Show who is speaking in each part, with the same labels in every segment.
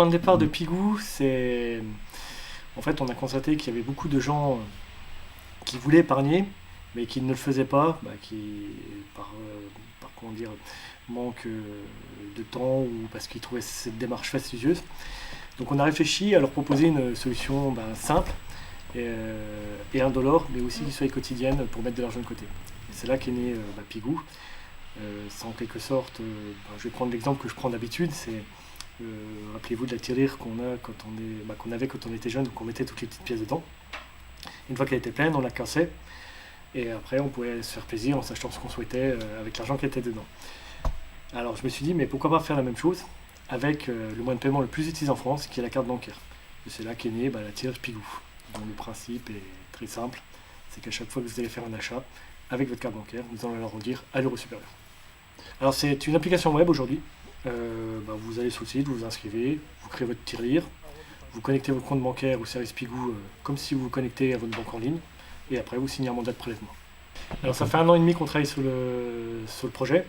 Speaker 1: point de départ de Pigou, c'est... En fait, on a constaté qu'il y avait beaucoup de gens qui voulaient épargner, mais qui ne le faisaient pas, qui, comment dire, manque de temps ou parce qu'ils trouvaient cette démarche fastidieuse. Donc on a réfléchi à leur proposer une solution simple et indolore, mais aussi qui soit quotidienne pour mettre de l'argent de côté. Et c'est là qu'est né Pigou. C'est en quelque sorte, je vais prendre l'exemple que je prends d'habitude, c'est rappelez-vous de la tirelire qu'on avait quand on était jeune, donc on mettait toutes les petites pièces dedans. Une fois qu'elle était pleine, on la cassait, et après on pouvait se faire plaisir en s'achetant ce qu'on souhaitait avec l'argent qui était dedans. Alors je me suis dit, mais pourquoi pas faire la même chose avec le moyen de paiement le plus utilisé en France, qui est la carte bancaire. Et c'est là qu'est née la tirelire Pigou, dont le principe est très simple, c'est qu'à chaque fois que vous allez faire un achat avec votre carte bancaire, nous allons l'arrondir à l'euro supérieur. Alors c'est une application web aujourd'hui. Vous allez sur le site, vous vous inscrivez, vous créez votre tirelire, vous connectez votre compte bancaire au service Pigou comme si vous vous connectez à votre banque en ligne, et après vous signez un mandat de prélèvement. Alors ça fait 1 an et demi qu'on travaille sur le projet.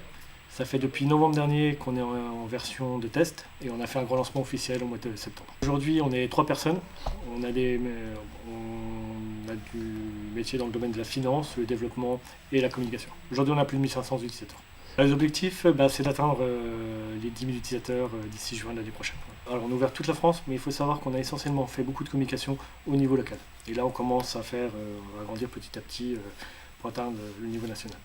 Speaker 1: Ça fait depuis novembre dernier qu'on est en version de test et on a fait un grand lancement officiel au mois de septembre. Aujourd'hui on est 3 personnes, on a du métier dans le domaine de la finance, le développement et la communication. Aujourd'hui on a plus de 1500 utilisateurs. Les objectifs, c'est d'atteindre les 10 000 utilisateurs d'ici juin de l'année prochaine. Alors on a ouvert toute la France, mais il faut savoir qu'on a essentiellement fait beaucoup de communication au niveau local. Et là on commence à agrandir petit à petit pour atteindre le niveau national.